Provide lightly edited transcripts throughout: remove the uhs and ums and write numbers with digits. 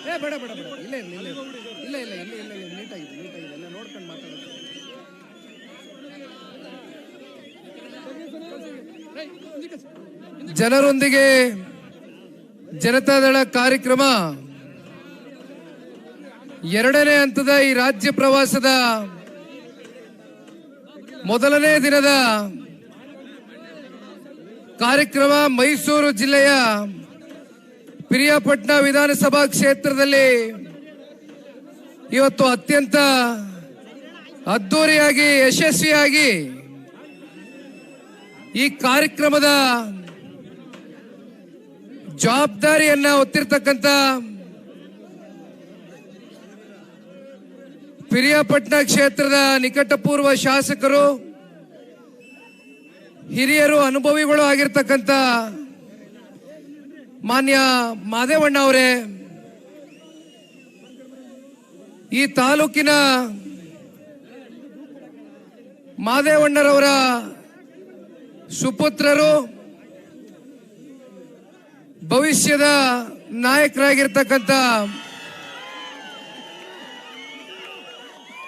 ಬೇಡ ಬೇಡ ಬೇಡ, ಇಲ್ಲ ಇಲ್ಲ ಇಲ್ಲ ಇಲ್ಲ ಇಲ್ಲ ಇಲ್ಲ ಇಲ್ಲ ಇಲ್ಲ ನೀಟಾಗಿದೆ ನೀಟಾಗಿದೆ, ಎಲ್ಲ ನೋಡ್ಕೊಂಡು ಮಾತಾಡೋದು. ಜನರೊಂದಿಗೆ ಜನತಾದಳ ಕಾರ್ಯಕ್ರಮ ಎರಡನೇ ಹಂತದ ಈ ರಾಜ್ಯ ಪ್ರವಾಸದ ಮೊದಲನೇ ದಿನದ ಕಾರ್ಯಕ್ರಮ ಮೈಸೂರು ಜಿಲ್ಲೆಯ ಪಿರಿಯಾಪಟ್ಟಣ ವಿಧಾನಸಭಾ ಕ್ಷೇತ್ರದಲ್ಲಿ ಇವತ್ತು ಅತ್ಯಂತ ಅದ್ದೂರಿಯಾಗಿ ಯಶಸ್ವಿಯಾಗಿ ಈ ಕಾರ್ಯಕ್ರಮದ ಜವಾಬ್ದಾರಿಯನ್ನ ಹೊತ್ತಿರ್ತಕ್ಕಂಥ ಪಿರಿಯಾಪಟ್ಟಣ ಕ್ಷೇತ್ರದ ನಿಕಟಪೂರ್ವ ಶಾಸಕರು, ಹಿರಿಯರು, ಅನುಭವಿಗಳು ಆಗಿರ್ತಕ್ಕಂಥ ಮಾನ್ಯ ಮಾದೇವಣ್ಣ ಅವರೇ, ಈ ತಾಲೂಕಿನ ಮಾದೇವಣ್ಣರವರ ಸುಪುತ್ರರು, ಭವಿಷ್ಯದ ನಾಯಕರಾಗಿರ್ತಕ್ಕಂಥ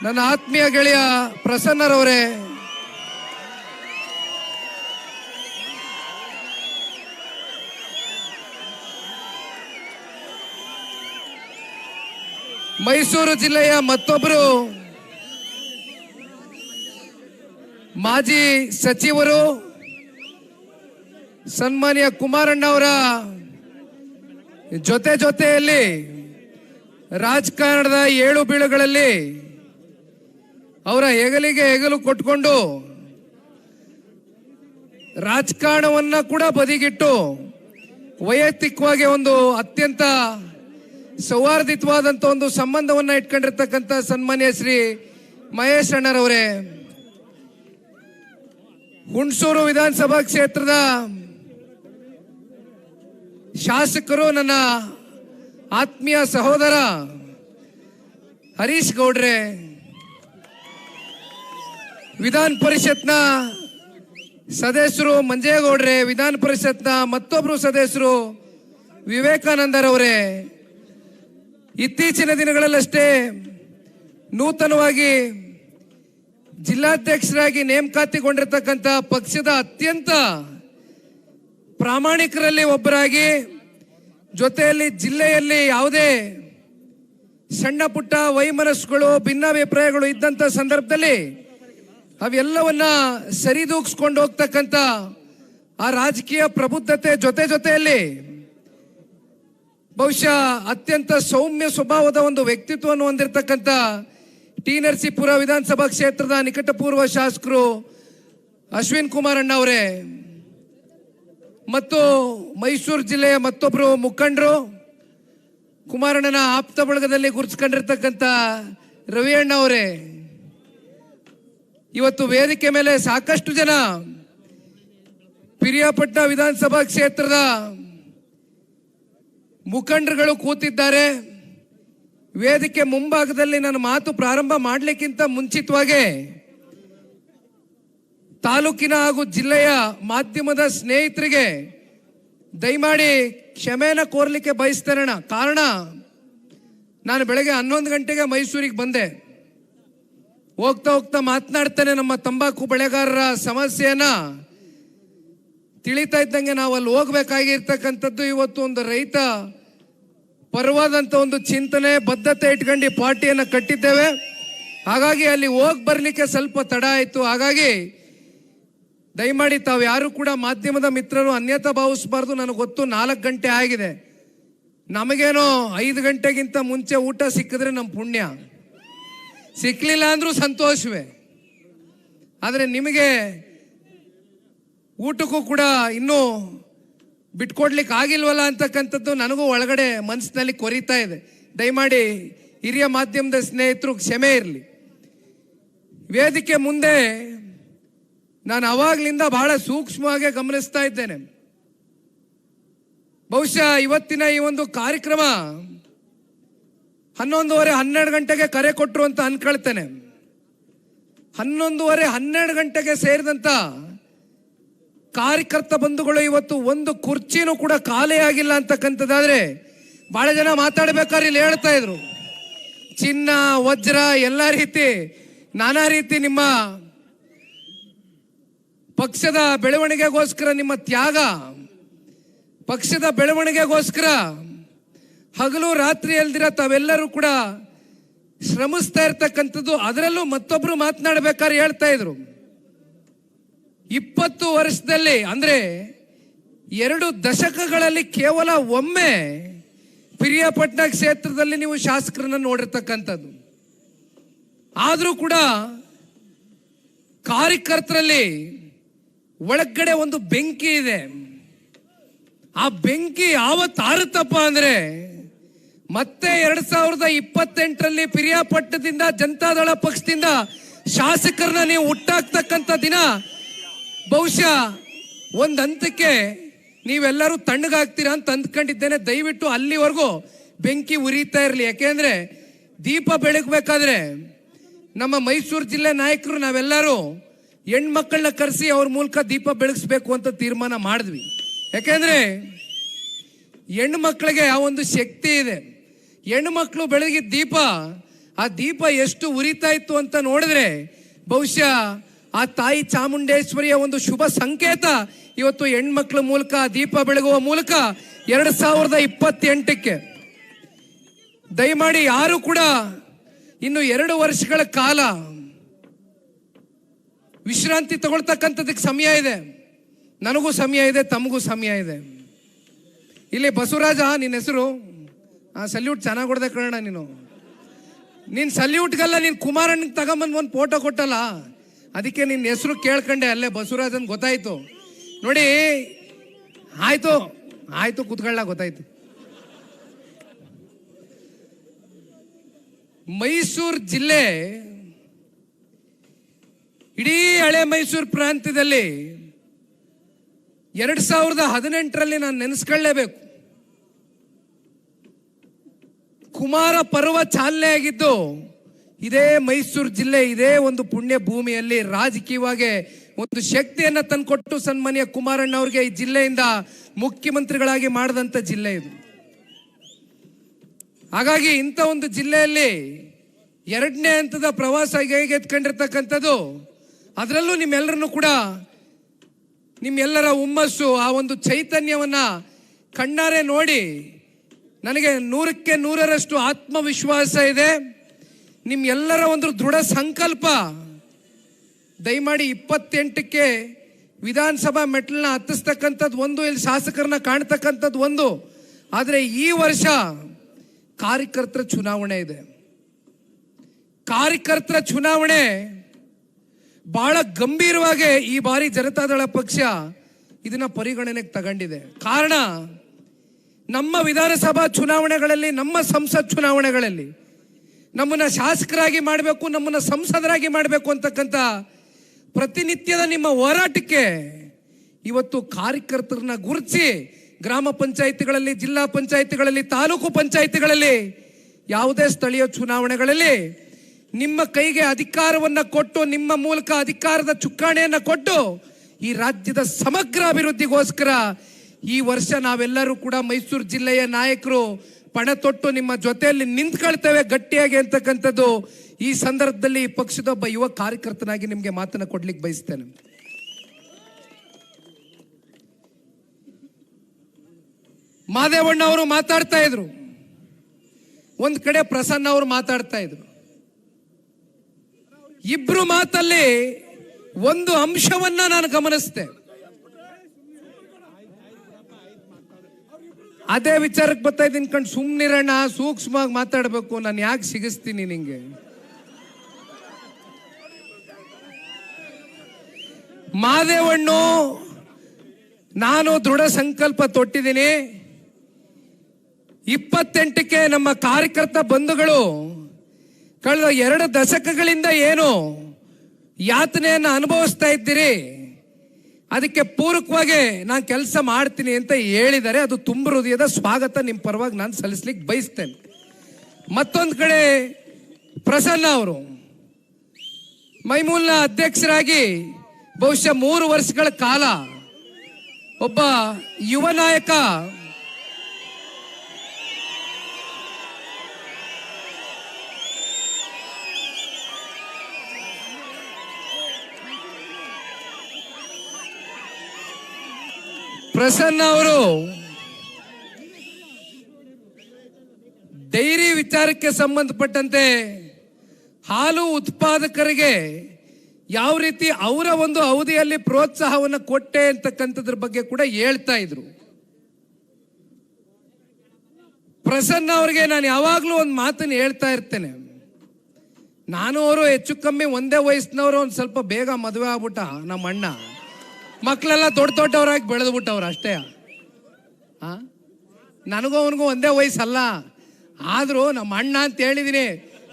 ನನ್ನ ಆತ್ಮೀಯ ಗೆಳೆಯ ಪ್ರಸನ್ನರವರೇ, ಮೈಸೂರು ಜಿಲ್ಲೆಯ ಮತ್ತೊಬ್ಬರು ಮಾಜಿ ಸಚಿವರು ಸನ್ಮಾನ್ಯ ಕುಮಾರಣ್ಣ ಅವರ ಜೊತೆಯಲ್ಲಿ ರಾಜಕಾರಣದ ಏಳು ಬೀಳುಗಳಲ್ಲಿ ಅವರ ಹೆಗಲಿಗೆ ಹೆಗಲು ಕೊಟ್ಕೊಂಡು ರಾಜಕಾರಣವನ್ನ ಕೂಡ ಬದಿಗಿಟ್ಟು ವೈಯಕ್ತಿಕವಾಗಿ ಒಂದು ಅತ್ಯಂತ ಸೌಹಾರ್ದಿತವಾದಂತ ಒಂದು ಸಂಬಂಧವನ್ನ ಇಟ್ಕೊಂಡಿರ್ತಕ್ಕಂಥ ಸನ್ಮಾನ್ಯ ಶ್ರೀ ಮಹೇಶ್ ಅಣ್ಣರವರೇ, ಹುಣಸೂರು ವಿಧಾನಸಭಾ ಕ್ಷೇತ್ರದ ಶಾಸಕರು, ನನ್ನ ಆತ್ಮೀಯ ಸಹೋದರ ಹರೀಶ್ ಗೌಡ್ರೆ, ವಿಧಾನ ಪರಿಷತ್ನ ಸದಸ್ಯರು ಮಂಜೇಗೌಡ್ರೆ, ವಿಧಾನ ಪರಿಷತ್ನ ಮತ್ತೊಬ್ಬರು ಸದಸ್ಯರು ವಿವೇಕಾನಂದರವರೇ, ಇತ್ತೀಚಿನ ದಿನಗಳಲ್ಲಷ್ಟೇ ನೂತನವಾಗಿ ಜಿಲ್ಲಾಧ್ಯಕ್ಷರಾಗಿ ನೇಮಕಾತಿಗೊಂಡಿರ್ತಕ್ಕಂಥ ಪಕ್ಷದ ಅತ್ಯಂತ ಪ್ರಾಮಾಣಿಕರಲ್ಲಿ ಒಬ್ಬರಾಗಿ, ಜೊತೆಯಲ್ಲಿ ಜಿಲ್ಲೆಯಲ್ಲಿ ಯಾವುದೇ ಸಣ್ಣ ಪುಟ್ಟ ವೈಮನಸ್ಸುಗಳು, ಭಿನ್ನಾಭಿಪ್ರಾಯಗಳು ಇದ್ದಂಥ ಸಂದರ್ಭದಲ್ಲಿ ಅವೆಲ್ಲವನ್ನ ಸರಿದೂಗಿಸ್ಕೊಂಡು ಹೋಗ್ತಕ್ಕಂಥ ಆ ರಾಜಕೀಯ ಪ್ರಬುದ್ಧತೆ ಜೊತೆಯಲ್ಲಿ ಬಹುಶಃ ಅತ್ಯಂತ ಸೌಮ್ಯ ಸ್ವಭಾವದ ಒಂದು ವ್ಯಕ್ತಿತ್ವವನ್ನು ಹೊಂದಿರತಕ್ಕಂಥ ಟಿ ನರಸೀಪುರ ವಿಧಾನಸಭಾ ಕ್ಷೇತ್ರದ ನಿಕಟಪೂರ್ವ ಶಾಸಕರು ಅಶ್ವಿನ್ ಕುಮಾರಣ್ಣ ಅವರೇ, ಮತ್ತು ಮೈಸೂರು ಜಿಲ್ಲೆಯ ಮತ್ತೊಬ್ಬರು ಮುಖಂಡರು, ಕುಮಾರಣ್ಣನ ಆಪ್ತ ಬಳಗದಲ್ಲಿ ಗುರುತಿಸಿಕೊಂಡಿರ್ತಕ್ಕಂಥ ರವಿಯಣ್ಣ ಅವರೇ, ಇವತ್ತು ವೇದಿಕೆ ಮೇಲೆ ಸಾಕಷ್ಟು ಜನ ಪಿರಿಯಾಪಟ್ಟಣ ವಿಧಾನಸಭಾ ಕ್ಷೇತ್ರದ ಮುಖಂಡರುಗಳು ಕೂತಿದ್ದಾರೆ. ವೇದಿಕೆ ಮುಂಭಾಗದಲ್ಲಿ ನನ್ನ ಮಾತು ಪ್ರಾರಂಭ ಮಾಡಲಿಕ್ಕಿಂತ ಮುಂಚಿತವಾಗಿ ತಾಲೂಕಿನ ಹಾಗೂ ಜಿಲ್ಲೆಯ ಮಾಧ್ಯಮದ ಸ್ನೇಹಿತರಿಗೆ ದಯಮಾಡಿ ಕ್ಷಮೆನ ಕೋರ್ಲಿಕ್ಕೆ ಬಯಸ್ತೇನೆ. ಕಾರಣ, ನಾನು ಬೆಳಗ್ಗೆ 11 ಗಂಟೆಗೆ ಮೈಸೂರಿಗೆ ಬಂದೆ. ಹೋಗ್ತಾ ಮಾತನಾಡ್ತಾನೆ ನಮ್ಮ ತಂಬಾಕು ಬೆಳೆಗಾರರ ಸಮಸ್ಯೆಯನ್ನ ತಿಳಿತಾ ಇದ್ದಂಗೆ ನಾವು ಅಲ್ಲಿ ಹೋಗ್ಬೇಕಾಗಿರ್ತಕ್ಕಂಥದ್ದು ಇವತ್ತು ಒಂದು ರೈತ ಪರವಾದಂತ ಒಂದು ಚಿಂತನೆ, ಬದ್ಧತೆ ಇಟ್ಕೊಂಡು ಪಾರ್ಟಿಯನ್ನು ಕಟ್ಟಿದ್ದೇವೆ. ಹಾಗಾಗಿ ಅಲ್ಲಿ ಹೋಗಿ ಬರ್ಲಿಕ್ಕೆ ಸ್ವಲ್ಪ ತಡ ಆಯ್ತು. ಹಾಗಾಗಿ ದಯಮಾಡಿ ತಾವು ಯಾರು ಕೂಡ ಮಾಧ್ಯಮದ ಮಿತ್ರರು ಅನ್ಯತಾ ಭಾವಿಸಬಾರ್ದು. ನನಗೆ ಗೊತ್ತು 4 ಗಂಟೆ ಆಗಿದೆ. ನಮಗೇನೋ 5 ಗಂಟೆಗಿಂತ ಮುಂಚೆ ಊಟ ಸಿಕ್ಕಿದ್ರೆ ನಮ್ಮ ಪುಣ್ಯ, ಸಿಕ್ಲಿಲ್ಲ ಅಂದ್ರೂ ಸಂತೋಷವೇ. ಆದರೆ ನಿಮಗೆ ಊಟಕ್ಕೂ ಕೂಡ ಇನ್ನೂ ಬಿಟ್ಕೊಡ್ಲಿಕ್ಕೆ ಆಗಿಲ್ವಲ್ಲ ಅಂತಕ್ಕಂಥದ್ದು ನನಗೂ ಒಳಗಡೆ ಮನಸ್ಸಿನಲ್ಲಿ ಕೊರಿತಾ ಇದೆ. ದಯಮಾಡಿ ಹಿರಿಯ ಮಾಧ್ಯಮದ ಸ್ನೇಹಿತರು ಕ್ಷಮೆ ಇರಲಿ. ವೇದಿಕೆ ಮುಂದೆ ನಾನು ಅವಾಗ್ಲಿಂದ ಬಹಳ ಸೂಕ್ಷ್ಮವಾಗಿ ಗಮನಿಸ್ತಾ ಇದ್ದೇನೆ. ಬಹುಶಃ ಇವತ್ತಿನ ಈ ಒಂದು ಕಾರ್ಯಕ್ರಮ 11:30 12 ಗಂಟೆಗೆ ಕರೆ ಕೊಟ್ಟರು ಅಂತ ಅನ್ಕೊಳ್ತೇನೆ. 11:30 12 ಗಂಟೆಗೆ ಸೇರಿದಂತ ಕಾರ್ಯಕರ್ತ ಬಂಧುಗಳು ಇವತ್ತು ಒಂದು ಕುರ್ಚಿನೂ ಕೂಡ ಖಾಲಿ ಆಗಿಲ್ಲ ಅಂತಕ್ಕಂಥದ್ದಾದ್ರೆ ಬಹಳ ಜನ ಮಾತಾಡ್ಬೇಕಾದ್ರೆ ಇಲ್ಲಿ ಹೇಳ್ತಾ ಇದ್ರು, ಚಿನ್ನ ವಜ್ರ ಎಲ್ಲ ರೀತಿ ನಾನಾ ರೀತಿ ನಿಮ್ಮ ಪಕ್ಷದ ಬೆಳವಣಿಗೆಗೋಸ್ಕರ ನಿಮ್ಮ ತ್ಯಾಗ, ಪಕ್ಷದ ಬೆಳವಣಿಗೆಗೋಸ್ಕರ ಹಗಲು ರಾತ್ರಿ ಅಲ್ದಿರ ತಾವೆಲ್ಲರೂ ಕೂಡ ಶ್ರಮಿಸ್ತಾ ಇರ್ತಕ್ಕಂಥದ್ದು. ಅದರಲ್ಲೂ ಮತ್ತೊಬ್ರು ಮಾತನಾಡಬೇಕಾದ್ರೆ ಹೇಳ್ತಾ ಇದ್ರು, 20 ವರ್ಷದಲ್ಲಿ ಅಂದ್ರೆ 2 ದಶಕಗಳಲ್ಲಿ ಕೇವಲ ಒಮ್ಮೆ ಪಿರಿಯಾಪಟ್ಟಣ ಕ್ಷೇತ್ರದಲ್ಲಿ ನೀವು ಶಾಸಕರನ್ನ ನೋಡಿರ್ತಕ್ಕಂಥದ್ದು. ಆದ್ರೂ ಕೂಡ ಕಾರ್ಯಕರ್ತರಲ್ಲಿ ಒಳಗಡೆ ಒಂದು ಬೆಂಕಿ ಇದೆ. ಆ ಬೆಂಕಿ ಯಾವತ್ತು ಆರುತ್ತಪ್ಪ ಅಂದ್ರೆ ಮತ್ತೆ 2028ರಲ್ಲಿ ಪಿರಿಯಾಪಟ್ಟಣದಿಂದ ಜನತಾದಳ ಪಕ್ಷದಿಂದ ಶಾಸಕರನ್ನ ನೀವು ಹುಟ್ಟಾಕ್ತಕ್ಕಂಥ ದಿನ ಬಹುಶಃ ಒಂದ್ ಹಂತಕ್ಕೆ ನೀವೆಲ್ಲರೂ ತಣ್ಣಗಾಗ್ತೀರಾ ಅಂತ ಅಂದ್ಕೊಂಡಿದ್ದೇನೆ. ದಯವಿಟ್ಟು ಅಲ್ಲಿವರೆಗೂ ಬೆಂಕಿ ಉರಿತಾ ಇರಲಿ. ಯಾಕೆಂದ್ರೆ ದೀಪ ಬೆಳಗ್ಬೇಕಾದ್ರೆ ನಮ್ಮ ಮೈಸೂರು ಜಿಲ್ಲೆ ನಾಯಕರು ನಾವೆಲ್ಲರೂ ಹೆಣ್ಮಕ್ಳನ್ನ ಕರೆಸಿ ಅವ್ರ ಮೂಲಕ ದೀಪ ಬೆಳಗಿಸ್ಬೇಕು ಅಂತ ತೀರ್ಮಾನ ಮಾಡಿದ್ವಿ. ಯಾಕೆಂದ್ರೆ ಹೆಣ್ಣು ಮಕ್ಕಳಿಗೆ ಆ ಒಂದು ಶಕ್ತಿ ಇದೆ. ಹೆಣ್ಣು ಮಕ್ಕಳು ಬೆಳಗಿದ ದೀಪ, ಆ ದೀಪ ಎಷ್ಟು ಉರಿತಾ ಇತ್ತು ಅಂತ ನೋಡಿದ್ರೆ ಬಹುಶಃ ಆ ತಾಯಿ ಚಾಮುಂಡೇಶ್ವರಿಯ ಒಂದು ಶುಭ ಸಂಕೇತ ಇವತ್ತು ಹೆಣ್ಮಕ್ಳ ಮೂಲಕ ದೀಪ ಬೆಳಗುವ ಮೂಲಕ 2028ಕ್ಕೆ ದಯಮಾಡಿ ಯಾರು ಕೂಡ ಇನ್ನು 2 ವರ್ಷಗಳ ಕಾಲ ವಿಶ್ರಾಂತಿ ತಗೊಳ್ತಕ್ಕಂಥದಕ್ಕೆ ಸಮಯ ಇದೆ. ನನಗೂ ಸಮಯ ಇದೆ, ತಮಗೂ ಸಮಯ ಇದೆ. ಇಲ್ಲಿ ಬಸವರಾಜ ನಿನ್ನ ಹೆಸರು, ಸಲ್ಯೂಟ್ ಚೆನ್ನಾಗಿ ಹೊಡೆದೆ ಕಣ. ನೀನ್ ಸಲ್ಯೂಟ್ಗಲ್ಲ, ನೀನ್ ಕುಮಾರಣ್ಣ ತಗೊಂಬಂದ್ ಒಂದು ಫೋಟೋ ಕೊಟ್ಟಲ್ಲ, ಅದಕ್ಕೆ ನಿನ್ನ ಹೆಸರು ಕೇಳ್ಕೊಂಡೆ. ಅಲ್ಲೇ ಬಸವರಾಜ್ ಅಂತ ಗೊತ್ತಾಯ್ತು. ನೋಡಿ, ಆಯ್ತು ಆಯ್ತು ಕೂತ್ಕೊಳ್ಳ, ಗೊತ್ತಾಯ್ತು. ಮೈಸೂರು ಜಿಲ್ಲೆ ಇಡೀ ಹಳೆ ಮೈಸೂರು ಪ್ರಾಂತ್ಯದಲ್ಲಿ 2018ರಲ್ಲಿ ನಾನು ನೆನೆಸ್ಕೊಳ್ಳೇಬೇಕು. ಕುಮಾರ ಪರ್ವ ಚಾಲನೆ ಆಗಿದ್ದು ಇದೇ ಮೈಸೂರು ಜಿಲ್ಲೆ, ಇದೇ ಒಂದು ಪುಣ್ಯ ಭೂಮಿಯಲ್ಲಿ ರಾಜಕೀಯವಾಗಿ ಒಂದು ಶಕ್ತಿಯನ್ನ ತಂದುಕೊಟ್ಟು ಸನ್ಮಾನ್ಯ ಕುಮಾರಣ್ಣ ಅವರಿಗೆ ಈ ಜಿಲ್ಲೆಯಿಂದ ಮುಖ್ಯಮಂತ್ರಿಗಳಾಗಿ ಮಾಡಿದಂತ ಜಿಲ್ಲೆ ಇದು. ಹಾಗಾಗಿ ಇಂಥ ಒಂದು ಜಿಲ್ಲೆಯಲ್ಲಿ 2ನೇ ಹಂತದ ಪ್ರವಾಸ ಎತ್ಕೊಂಡಿರ್ತಕ್ಕಂಥದ್ದು, ಅದರಲ್ಲೂ ನಿಮ್ಮೆಲ್ಲರನ್ನು ಕೂಡ ನಿಮ್ಮೆಲ್ಲರ ಹುಮ್ಮಸ್ಸು, ಆ ಒಂದು ಚೈತನ್ಯವನ್ನ ಕಣ್ಣಾರೆ ನೋಡಿ ನನಗೆ 100ಕ್ಕೆ 100ರಷ್ಟು ಆತ್ಮವಿಶ್ವಾಸ ಇದೆ. ನಿಮ್ಮೆಲ್ಲರ ಒಂದು ದೃಢ ಸಂಕಲ್ಪ, ದಯಮಾಡಿ 28ಕ್ಕೆ ವಿಧಾನಸಭಾ ಮೆಟ್ಲನ್ನ ಹತ್ತಿಸ್ತಕ್ಕಂಥದ್ದು ಒಂದು, ಇಲ್ಲಿ ಶಾಸಕರನ್ನ ಕಾಣ್ತಕ್ಕಂಥದ್ದು ಒಂದು. ಆದರೆ ಈ ವರ್ಷ ಕಾರ್ಯಕರ್ತರ ಚುನಾವಣೆ ಇದೆ. ಕಾರ್ಯಕರ್ತರ ಚುನಾವಣೆ ಬಹಳ ಗಂಭೀರವಾಗಿ ಈ ಬಾರಿ ಜನತಾದಳ ಪಕ್ಷ ಇದನ್ನ ಪರಿಗಣನೆಗೆ ತಗೊಂಡಿದೆ. ಕಾರಣ, ನಮ್ಮ ವಿಧಾನಸಭಾ ಚುನಾವಣೆಗಳಲ್ಲಿ, ನಮ್ಮ ಸಂಸತ್ ಚುನಾವಣೆಗಳಲ್ಲಿ ನಮ್ಮನ್ನ ಶಾಸಕರಾಗಿ ಮಾಡಬೇಕು, ನಮ್ಮನ್ನ ಸಂಸದರಾಗಿ ಮಾಡಬೇಕು ಅಂತಕ್ಕಂಥ ಪ್ರತಿನಿತ್ಯದ ನಿಮ್ಮ ಹೋರಾಟಕ್ಕೆ ಇವತ್ತು ಕಾರ್ಯಕರ್ತರನ್ನ ಗುರುತಿಸಿ ಗ್ರಾಮ ಪಂಚಾಯಿತಿಗಳಲ್ಲಿ, ಜಿಲ್ಲಾ ಪಂಚಾಯಿತಿಗಳಲ್ಲಿ, ತಾಲೂಕು ಪಂಚಾಯಿತಿಗಳಲ್ಲಿ, ಯಾವುದೇ ಸ್ಥಳೀಯ ಚುನಾವಣೆಗಳಲ್ಲಿ ನಿಮ್ಮ ಕೈಗೆ ಅಧಿಕಾರವನ್ನ ಕೊಟ್ಟು, ನಿಮ್ಮ ಮೂಲಕ ಅಧಿಕಾರದ ಚುಕ್ಕಾಣಿಯನ್ನ ಕೊಟ್ಟು ಈ ರಾಜ್ಯದ ಸಮಗ್ರ ಅಭಿವೃದ್ಧಿಗೋಸ್ಕರ ಈ ವರ್ಷ ನಾವೆಲ್ಲರೂ ಕೂಡ ಮೈಸೂರು ಜಿಲ್ಲೆಯ ನಾಯಕರು ಪಣ ತೊಟ್ಟು ನಿಮ್ಮ ಜೊತೆಯಲ್ಲಿ ನಿಂತ್ಕೊಳ್ತೇವೆ ಗಟ್ಟಿಯಾಗಿ ಅಂತಕ್ಕಂಥದ್ದು ಈ ಸಂದರ್ಭದಲ್ಲಿ ಪಕ್ಷದ ಒಬ್ಬ ಯುವ ಕಾರ್ಯಕರ್ತನಾಗಿ ನಿಮಗೆ ಮಾತನ್ನ ಕೊಡ್ಲಿಕ್ಕೆ ಬಯಸ್ತೇನೆ. ಮಾದೇವಣ್ಣ ಅವರು ಮಾತಾಡ್ತಾ ಇದ್ರು, ಒಂದ್ ಕಡೆ ಪ್ರಸನ್ನ ಅವರು ಮಾತಾಡ್ತಾ ಇದ್ರು. ಇಬ್ರು ಮಾತಲ್ಲಿ ಒಂದು ಅಂಶವನ್ನ ನಾನು ಗಮನಿಸಿದೆ. ಅದೇ ವಿಚಾರಕ್ಕೆ ಬರ್ತಾ ಇದ್ದೀನಿ ಕಣ್. ಸುಮ್ನಿರಣ್ಣ, ಸೂಕ್ಷ್ಮವಾಗಿ ಮಾತಾಡ್ಬೇಕು. ನಾನು ಯಾಕೆ ಸಿಗಿಸ್ತೀನಿ ನಿಂಗೆ? ಮಾದೇವಣ್ಣು, ನಾನು ದೃಢ ಸಂಕಲ್ಪ ತೊಟ್ಟಿದ್ದೀನಿ. 28ಕ್ಕೆ ನಮ್ಮ ಕಾರ್ಯಕರ್ತ ಬಂಧುಗಳು ಕಳೆದ 2 ದಶಕಗಳಿಂದ ಏನು ಯಾತನೆಯನ್ನ ಅನುಭವಿಸ್ತಾ ಇದ್ದೀರಿ, ಅದಕ್ಕೆ ಪೂರಕವಾಗಿ ನಾನು ಕೆಲಸ ಮಾಡ್ತೀನಿ ಅಂತ ಹೇಳಿದರೆ ಅದು ತುಂಬ ಹೃದಯದ ಸ್ವಾಗತ ನಿಮ್ಮ ಪರವಾಗಿ ನಾನು ಸಲ್ಲಿಸ್ಲಿಕ್ಕೆ ಬಯಸ್ತೇನೆ. ಮತ್ತೊಂದು ಕಡೆ ಪ್ರಸನ್ನ ಅವರು ಮೈಮೂಲ್ನ ಅಧ್ಯಕ್ಷರಾಗಿ ಬಹುಶಃ 3 ವರ್ಷಗಳ ಕಾಲ ಒಬ್ಬ ಯುವ ನಾಯಕ ಪ್ರಸನ್ನ ಅವರು ಡೈರಿ ವಿಚಾರಕ್ಕೆ ಸಂಬಂಧಪಟ್ಟಂತೆ ಹಾಲು ಉತ್ಪಾದಕರಿಗೆ ಯಾವ ರೀತಿ ಅವರ ಒಂದು ಅವಧಿಯಲ್ಲಿ ಪ್ರೋತ್ಸಾಹವನ್ನು ಕೊಟ್ಟೆ ಅಂತಕ್ಕಂಥದ್ರ ಬಗ್ಗೆ ಕೂಡ ಹೇಳ್ತಾ ಇದ್ರು. ಪ್ರಸನ್ನ ಅವರಿಗೆ ನಾನು ಯಾವಾಗಲೂ ಒಂದು ಮಾತನ್ನು ಹೇಳ್ತಾ ಇರ್ತೇನೆ. ನಾನು ಅವರು ಹೆಚ್ಚು ಕಮ್ಮಿ ಒಂದೇ ವಯಸ್ಸಿನವರು, ಒಂದು ಸ್ವಲ್ಪ ಬೇಗ ಮದುವೆ ಆಗ್ಬಿಟ್ಟ ನಮ್ಮ ಅಣ್ಣ, ಮಕ್ಕಳೆಲ್ಲ ದೊಡ್ಡ ದೊಡ್ಡವರಾಗಿ ಬೆಳೆದ್ಬಿಟ್ಟವ್ರು ಅಷ್ಟೇ. ನನಗೂ ಅವನಿಗೂ ಒಂದೇ ವಯಸ್ಸಲ್ಲ, ಆದರೂ ನಮ್ಮ ಅಣ್ಣ ಅಂತ ಹೇಳಿದೀನಿ,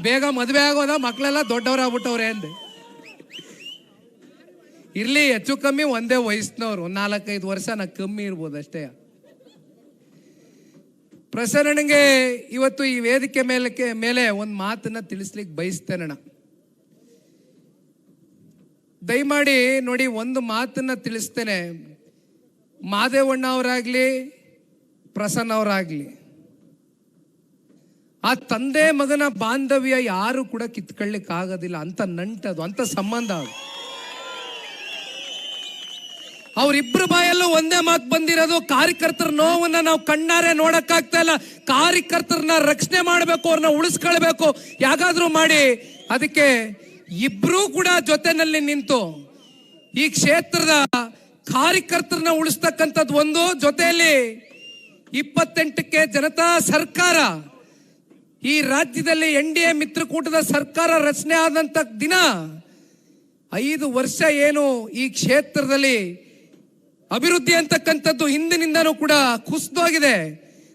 ಬೇಗ ಮದುವೆ ಆಗೋದ, ಮಕ್ಕಳೆಲ್ಲ ದೊಡ್ಡವರಾಗ್ಬಿಟ್ಟವ್ರೆ ಅಂದೆ. ಇರ್ಲಿ, ಹೆಚ್ಚು ಕಮ್ಮಿ ಒಂದೇ ವಯಸ್ಸಿನವ್ರು, 4-5 ವರ್ಷ ನಾ ಕಮ್ಮಿ ಇರ್ಬೋದು ಅಷ್ಟೇ. ಪ್ರಸನ್ನನಿಗೆ ಇವತ್ತು ಈ ವೇದಿಕೆ ಮೇಲೆ ಒಂದು ಮಾತನ್ನ ತಿಳಿಸ್ಲಿಕ್ಕೆ ಬಯಸ್ತೇನಣ್ಣ. ದಯಮಾಡಿ ನೋಡಿ, ಒಂದು ಮಾತನ್ನ ತಿಳಿಸ್ತೇನೆ. ಮಾದೇವಣ್ಣ ಅವರಾಗ್ಲಿ, ಪ್ರಸನ್ನ ಅವರಾಗ್ಲಿ, ಆ ತಂದೆ ಮಗನ ಬಾಂಧವ್ಯ ಯಾರು ಕೂಡ ಕಿತ್ಕೊಳ್ಳಿಕ್ಕೆ ಆಗೋದಿಲ್ಲ. ಅಂತ ನಂಟದು, ಅಂತ ಸಂಬಂಧ ಅದು. ಅವರಿಬ್ಬರು ಬಾಯಲ್ಲೂ ಒಂದೇ ಮಾತು ಬಂದಿರೋದು, ಕಾರ್ಯಕರ್ತರ ನೋವನ್ನ ನಾವು ಕಣ್ಣಾರೆ ನೋಡಕ್ಕಾಗ್ತಾ ಇಲ್ಲ, ಕಾರ್ಯಕರ್ತರನ್ನ ರಕ್ಷಣೆ ಮಾಡಬೇಕು, ಅವ್ರನ್ನ ಉಳಿಸ್ಕೊಳ್ಬೇಕು, ಯಾಗಾದ್ರೂ ಮಾಡಿ. ಅದಕ್ಕೆ ಇಬ್ರು ಕೂಡ ಜೊತೆನಲ್ಲಿ ನಿಂತು ಈ ಕ್ಷೇತ್ರದ ಕಾರ್ಯಕರ್ತರನ್ನ ಉಳಿಸ್ತಕ್ಕಂಥದ್ದು ಒಂದು, ಜೊತೆಯಲ್ಲಿ 28ಕ್ಕೆ ಜನತಾ ಸರ್ಕಾರ, ಈ ರಾಜ್ಯದಲ್ಲಿ NDA ಮಿತ್ರಕೂಟದ ಸರ್ಕಾರ ರಚನೆ ಆದಂತ ದಿನ 5 ವರ್ಷ ಏನು ಈ ಕ್ಷೇತ್ರದಲ್ಲಿ ಅಭಿವೃದ್ಧಿ ಅಂತಕ್ಕಂಥದ್ದು ಹಿಂದಿನಿಂದನೂ ಕೂಡ ಕುಸಿದೋಗಿದೆ.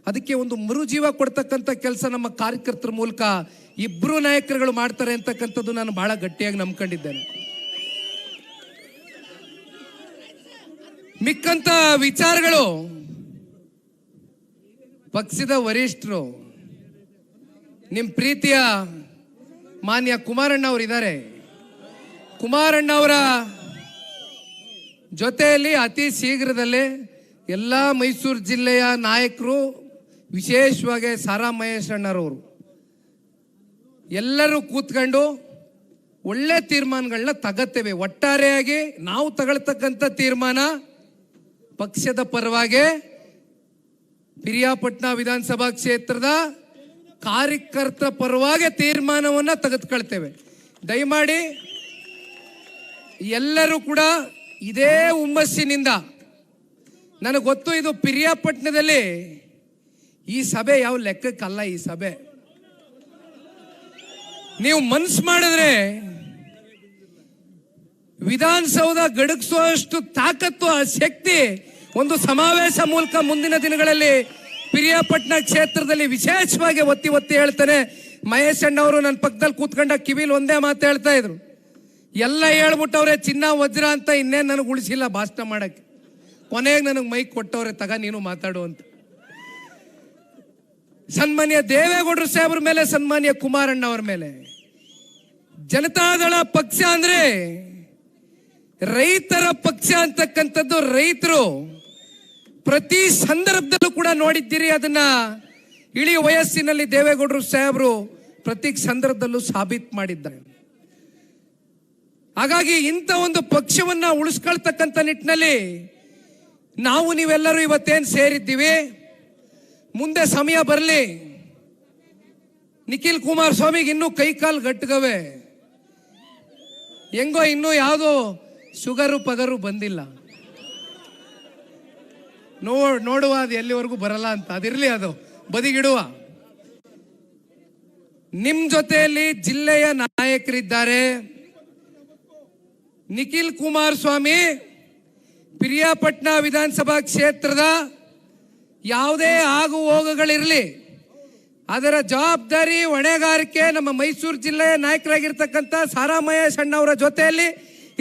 ಅದಕ್ಕೆ ಒಂದು ಮರುಜೀವ ಕೊಡ್ತಕ್ಕಂಥ ಕೆಲಸ ನಮ್ಮ ಕಾರ್ಯಕರ್ತರ ಮೂಲಕ ಇಬ್ರು ನಾಯಕರುಗಳು ಮಾಡ್ತಾರೆ ಅಂತಕ್ಕಂಥದ್ದು ನಾನು ಬಹಳ ಗಟ್ಟಿಯಾಗಿ ನಂಬ್ಕೊಂಡಿದ್ದೇನೆ. ಮಿಕ್ಕಂತ ವಿಚಾರಗಳು ಪಕ್ಷದ ವರಿಷ್ಠರು, ನಿಮ್ ಪ್ರೀತಿಯ ಮಾನ್ಯ ಕುಮಾರಣ್ಣ ಅವರು ಇದ್ದಾರೆ. ಕುಮಾರಣ್ಣ ಅವರ ಜೊತೆಯಲ್ಲಿ ಅತಿ ಶೀಘ್ರದಲ್ಲೇ ಎಲ್ಲ ಮೈಸೂರು ಜಿಲ್ಲೆಯ ನಾಯಕರು, ವಿಶೇಷವಾಗಿ ಸಾರಾ ಮಹೇಶ್ ಅಣ್ಣರವರು ಎಲ್ಲರೂ ಕೂತ್ಕೊಂಡು ಒಳ್ಳೆ ತೀರ್ಮಾನಗಳನ್ನ ತಗತ್ತೇವೆ. ಒಟ್ಟಾರೆಯಾಗಿ ನಾವು ತಗೊಳ್ತಕ್ಕಂಥ ತೀರ್ಮಾನ ಪಕ್ಷದ ಪರವಾಗಿ ಪಿರಿಯಾಪಟ್ಟಣ ವಿಧಾನಸಭಾ ಕ್ಷೇತ್ರದ ಕಾರ್ಯಕರ್ತರ ಪರವಾಗಿ ತೀರ್ಮಾನವನ್ನ ತೆಗೆದುಕೊಳ್ತೇವೆ. ದಯಮಾಡಿ ಎಲ್ಲರೂ ಕೂಡ ಇದೇ ಹುಮ್ಮಸ್ಸಿನಿಂದ, ನನಗೆ ಗೊತ್ತು ಇದು ಪಿರಿಯಾಪಟ್ಟಣದಲ್ಲಿ ಈ ಸಭೆ ಯಾವ ಲೆಕ್ಕಕ್ಕಲ್ಲ. ಈ ಸಭೆ ನೀವು ಮನ್ಸು ಮಾಡಿದ್ರೆ ವಿಧಾನಸೌಧ ಗಡಗಿಸುವಷ್ಟು ತಾಕತ್ತು, ಆ ಶಕ್ತಿ ಒಂದು ಸಮಾವೇಶ ಮೂಲಕ ಮುಂದಿನ ದಿನಗಳಲ್ಲಿ ಪಿರಿಯಾಪಟ್ಟಣ ಕ್ಷೇತ್ರದಲ್ಲಿ ವಿಶೇಷವಾಗಿ ಒತ್ತಿ ಹೇಳ್ತಾನೆ. ಮಹೇಶ್ ಅಣ್ಣ ಅವರು ನನ್ನ ಪಕ್ಕದಲ್ಲಿ ಕೂತ್ಕೊಂಡ ಕಿವಿಲ್ ಒಂದೇ ಮಾತು ಹೇಳ್ತಾ ಇದ್ರು, ಎಲ್ಲ ಹೇಳ್ಬಿಟ್ಟವ್ರೆ ಚಿನ್ನ ವಜ್ರ ಅಂತ, ಇನ್ನೇನು ನನಗೆ ಉಳಿಸಿಲ್ಲ ಭಾಷಣ ಮಾಡಕ್ಕೆ. ಕೊನೆಗೆ ನನಗೆ ಮೈಕ್ ಕೊಟ್ಟವ್ರೆ, ತಗ ನೀನು ಮಾತಾಡು ಅಂತ. ಸನ್ಮಾನ್ಯ ದೇವೇಗೌಡರು ಸಾಹೇಬ್ರ ಮೇಲೆ, ಸನ್ಮಾನ್ಯ ಕುಮಾರಣ್ಣ ಅವರ ಮೇಲೆ, ಜನತಾದಳ ಪಕ್ಷ ಅಂದ್ರೆ ರೈತರ ಪಕ್ಷ ಅಂತಕ್ಕಂಥದ್ದು ರೈತರು ಪ್ರತಿ ಸಂದರ್ಭದಲ್ಲೂ ಕೂಡ ನೋಡಿದ್ದೀರಿ. ಅದನ್ನ ಇಳಿ ವಯಸ್ಸಿನಲ್ಲಿ ದೇವೇಗೌಡರು ಸಾಹೇಬರು ಪ್ರತಿ ಸಂದರ್ಭದಲ್ಲೂ ಸಾಬೀತು ಮಾಡಿದ್ದಾರೆ. ಹಾಗಾಗಿ ಇಂಥ ಒಂದು ಪಕ್ಷವನ್ನ ಉಳಿಸ್ಕೊಳ್ತಕ್ಕಂಥ ನಿಟ್ಟಿನಲ್ಲಿ ನಾವು ನೀವೆಲ್ಲರೂ ಇವತ್ತೇನು ಸೇರಿದ್ದೀವಿ, ಮುಂದೆ ಸಮಯ ಬರಲಿ. ನಿಖಿಲ್ ಕುಮಾರಸ್ವಾಮಿಗೆ ಇನ್ನೂ ಕೈಕಾಲು ಗಟ್ಟಗವೆ, ಹೆಂಗೋ ಇನ್ನೂ ಯಾವುದೋ ಶುಗರು ಪಗರು ಬಂದಿಲ್ಲ, ನೋಡುವ ಅದು ಎಲ್ಲಿವರೆಗೂ ಬರಲ್ಲ ಅಂತ. ಅದಿರ್ಲಿ, ಅದು ಬದಿಗಿಡುವ. ನಿಮ್ ಜೊತೆಯಲ್ಲಿ ಜಿಲ್ಲೆಯ ನಾಯಕರಿದ್ದಾರೆ. ನಿಖಿಲ್ ಕುಮಾರಸ್ವಾಮಿ ಪಿರಿಯಾಪಟ್ಟಣ ವಿಧಾನಸಭಾ ಕ್ಷೇತ್ರದ ಯಾವುದೇ ಆಗು ಹೋಗುಗಳಿರಲಿ, ಅದರ ಜವಾಬ್ದಾರಿ ಹೊಣೆಗಾರಿಕೆ ನಮ್ಮ ಮೈಸೂರು ಜಿಲ್ಲೆಯ ನಾಯಕರಾಗಿರ್ತಕ್ಕಂಥ ಸಾರಾ ಮಹೇಶ್ ಅಣ್ಣ ಅವರ ಜೊತೆಯಲ್ಲಿ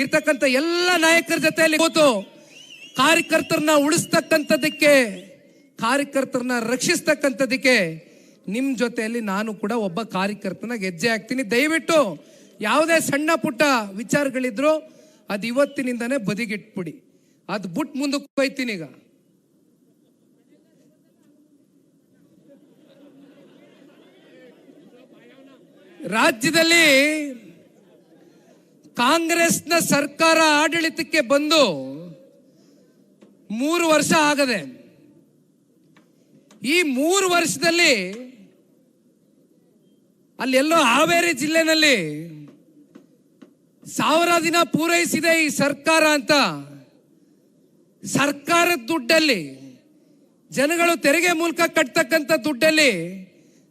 ಇರ್ತಕ್ಕಂಥ ಎಲ್ಲ ನಾಯಕರ ಜೊತೆಯಲ್ಲಿ ಕೂತು ಕಾರ್ಯಕರ್ತರನ್ನ ಉಳಿಸ್ತಕ್ಕಂಥದ್ದಕ್ಕೆ, ಕಾರ್ಯಕರ್ತರನ್ನ ರಕ್ಷಿಸ್ತಕ್ಕಂಥದ್ದಕ್ಕೆ ನಿಮ್ಮ ಜೊತೆಯಲ್ಲಿ ನಾನು ಕೂಡ ಒಬ್ಬ ಕಾರ್ಯಕರ್ತನಾಗಿ ಹೆಜ್ಜೆ ಹಾಕ್ತೀನಿ. ದಯವಿಟ್ಟು ಯಾವುದೇ ಸಣ್ಣ ಪುಟ್ಟ ವಿಚಾರಗಳಿದ್ರು ಅದು ಇವತ್ತಿನಿಂದಾನೇ ಬದಿಗಿಟ್ಬಿಡಿ, ಅದು ಬಿಟ್ಟು ಮುಂದಕ್ಕೆ ಹೋಯ್ತೀನಿ. ಈಗ ರಾಜ್ಯದಲ್ಲಿ ಕಾಂಗ್ರೆಸ್ನ ಸರ್ಕಾರ ಆಡಳಿತಕ್ಕೆ ಬಂದು 3 ವರ್ಷ ಆಗದೆ. ಈ 3 ವರ್ಷದಲ್ಲಿ ಅಲ್ಲೆಲ್ಲೋ ಹಾವೇರಿ ಜಿಲ್ಲೆನಲ್ಲಿ 1000 ದಿನ ಪೂರೈಸಿದೆ ಈ ಸರ್ಕಾರ ಅಂತ ಸರ್ಕಾರದ ದುಡ್ಡಲ್ಲಿ, ಜನಗಳು ತೆರಿಗೆ ಮೂಲಕ ಕಟ್ತಕ್ಕಂಥ ದುಡ್ಡಲ್ಲಿ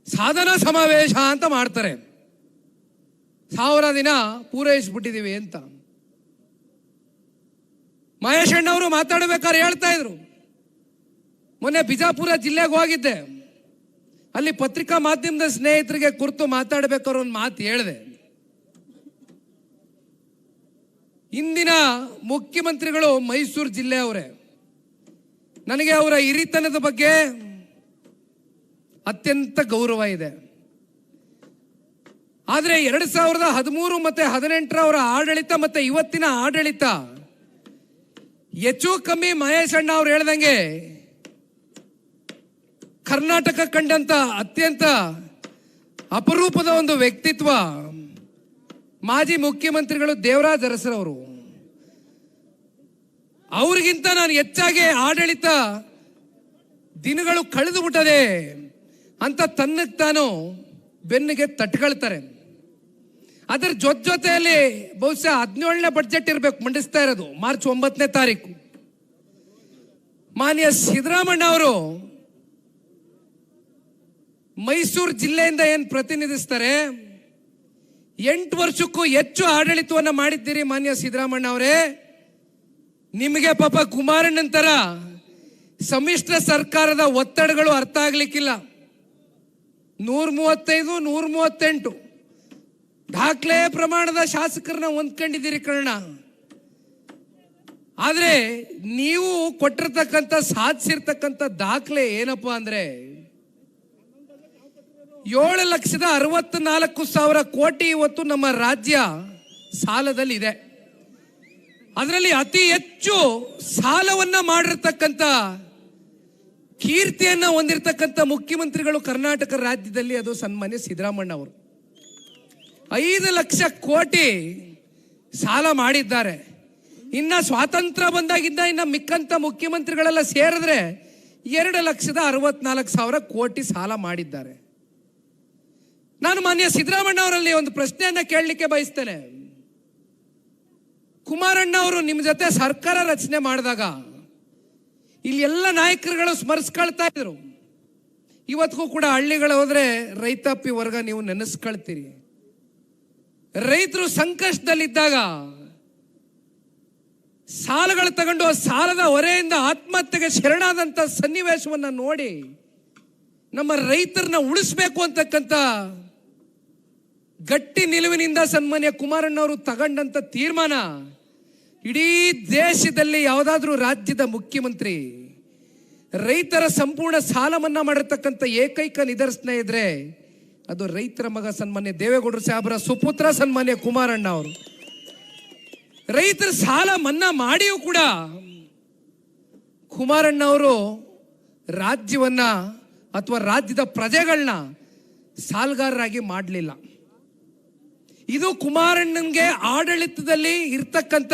ಸಾಧನಾ ಸಮಾವೇಶ ಅಂತ ಮಾಡ್ತಾರೆ. 1000 ದಿನ ಪೂರೈಸ್ಬಿಟ್ಟಿದೀವಿ ಅಂತ ಮಹೇಶ್ ಅಣ್ಣವರು ಮಾತಾಡಬೇಕಾದ್ರೆ ಹೇಳ್ತಾ ಇದ್ರು. ಮೊನ್ನೆ ಬಿಜಾಪುರ ಜಿಲ್ಲೆಗೆ ಹೋಗಿದ್ದೆ. ಅಲ್ಲಿ ಪತ್ರಿಕಾ ಮಾಧ್ಯಮದ ಸ್ನೇಹಿತರಿಗೆ ಕುರಿತು ಮಾತಾಡಬೇಕಾದ್ರೆ ಒಂದು ಮಾತು ಹೇಳಿದೆ. ಇಂದಿನ ಮುಖ್ಯಮಂತ್ರಿಗಳು ಮೈಸೂರು ಜಿಲ್ಲೆಯವರೇ. ನನಗೆ ಅವರ ಹಿರಿತನದ ಬಗ್ಗೆ ಅತ್ಯಂತ ಗೌರವ ಇದೆ. ಆದರೆ 2013 ಮತ್ತೆ 2018 ಅವರ ಆಡಳಿತ ಮತ್ತೆ ಇವತ್ತಿನ ಆಡಳಿತ ಹೆಚ್ಚು ಕಮ್ಮಿ ಮಹೇಶ್ ಅಣ್ಣ ಅವ್ರು ಹೇಳ್ದಂಗೆ ಕರ್ನಾಟಕ ಕಂಡಂತ ಅತ್ಯಂತ ಅಪರೂಪದ ಒಂದು ವ್ಯಕ್ತಿತ್ವ ಮಾಜಿ ಮುಖ್ಯಮಂತ್ರಿಗಳು ದೇವರಾಜ್ ಅರಸರವರು. ಅವ್ರಿಗಿಂತ ನಾನು ಹೆಚ್ಚಾಗಿ ಆಡಳಿತ ದಿನಗಳು ಕಳೆದು ಬಿಟ್ಟದೆ ಅಂತ ತನ್ನಕ್ಕೆ ತಾನು ಬೆನ್ನಿಗೆ ತಟ್ಕೊಳ್ತಾರೆ. ಅದರ ಜೊತೆಯಲ್ಲಿ ಬಹುಶಃ 17ನೇ ಬಡ್ಜೆಟ್ ಇರಬೇಕು ಮಂಡಿಸ್ತಾ ಇರೋದು, ಮಾರ್ಚ್ 9ನೇ ತಾರೀಕು. ಮಾನ್ಯ ಸಿದ್ದರಾಮಣ್ಣ ಅವರು ಮೈಸೂರು ಜಿಲ್ಲೆಯಿಂದ ಏನು ಪ್ರತಿನಿಧಿಸ್ತಾರೆ, 8 ವರ್ಷಕ್ಕೂ ಹೆಚ್ಚು ಆಡಳಿತವನ್ನು ಮಾಡಿದ್ದೀರಿ ಮಾನ್ಯ ಸಿದ್ದರಾಮಣ್ಣ ಅವರೇ. ನಿಮಗೆ ಪಾಪ ಕುಮಾರಣ್ಣನ ತರ ಸಮ್ಮಿಶ್ರ ಸರ್ಕಾರದ ಒತ್ತಡಗಳು ಅರ್ಥ ಆಗ್ಲಿಕ್ಕಿಲ್ಲ. 135, 138 ದಾಖಲೆ ಪ್ರಮಾಣದ ಶಾಸಕರನ್ನ ಹೊಂದ್ಕೊಂಡಿದ್ದೀರಿ ಕರ್ಣ. ಆದ್ರೆ ನೀವು ಕೊಟ್ಟಿರ್ತಕ್ಕಂಥ ಸಾಧಿಸಿರ್ತಕ್ಕಂಥ ದಾಖಲೆ ಏನಪ್ಪ ಅಂದ್ರೆ 7,64,000 ಕೋಟಿ ಇವತ್ತು ನಮ್ಮ ರಾಜ್ಯ ಸಾಲದಲ್ಲಿ ಇದೆ. ಅದರಲ್ಲಿ ಅತಿ ಹೆಚ್ಚು ಸಾಲವನ್ನ ಮಾಡಿರ್ತಕ್ಕಂಥ ಕೀರ್ತಿಯನ್ನ ಹೊಂದಿರತಕ್ಕಂಥ ಮುಖ್ಯಮಂತ್ರಿಗಳು ಕರ್ನಾಟಕ ರಾಜ್ಯದಲ್ಲಿ ಅದು ಸನ್ಮಾನ್ಯ ಸಿದ್ದರಾಮಣ್ಣ ಅವರು. 5 ಲಕ್ಷ ಕೋಟಿ ಸಾಲ ಮಾಡಿದ್ದಾರೆ. ಇನ್ನ ಸ್ವಾತಂತ್ರ್ಯ ಬಂದಾಗಿದ್ದ ಇನ್ನ ಮಿಕ್ಕಂತ ಮುಖ್ಯಮಂತ್ರಿಗಳೆಲ್ಲ ಸೇರಿದ್ರೆ 2,64,000 ಕೋಟಿ ಸಾಲ ಮಾಡಿದ್ದಾರೆ. ನಾನು ಮಾನ್ಯ ಸಿದ್ದರಾಮಣ್ಣ ಅವರಲ್ಲಿ ಒಂದು ಪ್ರಶ್ನೆಯನ್ನ ಕೇಳಲಿಕ್ಕೆ ಬಯಸ್ತೇನೆ. ಕುಮಾರಣ್ಣ ಅವರು ನಿಮ್ಮ ಜೊತೆ ಸರ್ಕಾರ ರಚನೆ ಮಾಡಿದಾಗ ಇಲ್ಲಿ ಎಲ್ಲ ನಾಯಕರುಗಳು ಸ್ಮರಿಸ್ಕೊಳ್ತಾ ಇದ್ರು. ಇವತ್ತಿಗೂ ಕೂಡ ಹಳ್ಳಿಗಳು ಹೋದ್ರೆ ರೈತಾಪಿ ವರ್ಗ ನೀವು ನೆನೆಸ್ಕೊಳ್ತೀರಿ. ರೈತರು ಸಂಕಷ್ಟದಲ್ಲಿದ್ದಾಗ ಸಾಲಗಳು ತಗೊಂಡು ಸಾಲದ ಹೊರೆಯಿಂದ ಆತ್ಮಹತ್ಯೆಗೆ ಶರಣಾದಂತ ಸನ್ನಿವೇಶವನ್ನ ನೋಡಿ ನಮ್ಮ ರೈತರನ್ನ ಉಳಿಸ್ಬೇಕು ಅಂತಕ್ಕಂಥ ಗಟ್ಟಿ ನಿಲುವಿನಿಂದ ಸನ್ಮಾನ್ಯ ಕುಮಾರಣ್ಣವರು ತಗೊಂಡಂತ ತೀರ್ಮಾನ ಇಡೀ ದೇಶದಲ್ಲಿ ಯಾವುದಾದ್ರೂ ರಾಜ್ಯದ ಮುಖ್ಯಮಂತ್ರಿ ರೈತರ ಸಂಪೂರ್ಣ ಸಾಲ ಮನ್ನಾ ಮಾಡಿರ್ತಕ್ಕಂಥ ಏಕೈಕ ನಿದರ್ಶನ ಇದ್ರೆ ಅದು ರೈತರ ಮಗ ಸನ್ಮಾನ್ಯ ದೇವೇಗೌಡರು ಸಾಹೇಬರ ಸುಪುತ್ರ ಸನ್ಮಾನ್ಯ ಕುಮಾರಣ್ಣ ಅವರು. ರೈತರ ಸಾಲ ಮನ್ನಾ ಮಾಡಿಯೂ ಕೂಡ ಕುಮಾರಣ್ಣ ಅವರು ರಾಜ್ಯವನ್ನ ಅಥವಾ ರಾಜ್ಯದ ಪ್ರಜೆಗಳನ್ನ ಸಾಲಗಾರರಾಗಿ ಮಾಡಲಿಲ್ಲ. ಇದು ಕುಮಾರಣ್ಣನ್ಗೆ ಆಡಳಿತದಲ್ಲಿ ಇರ್ತಕ್ಕಂಥ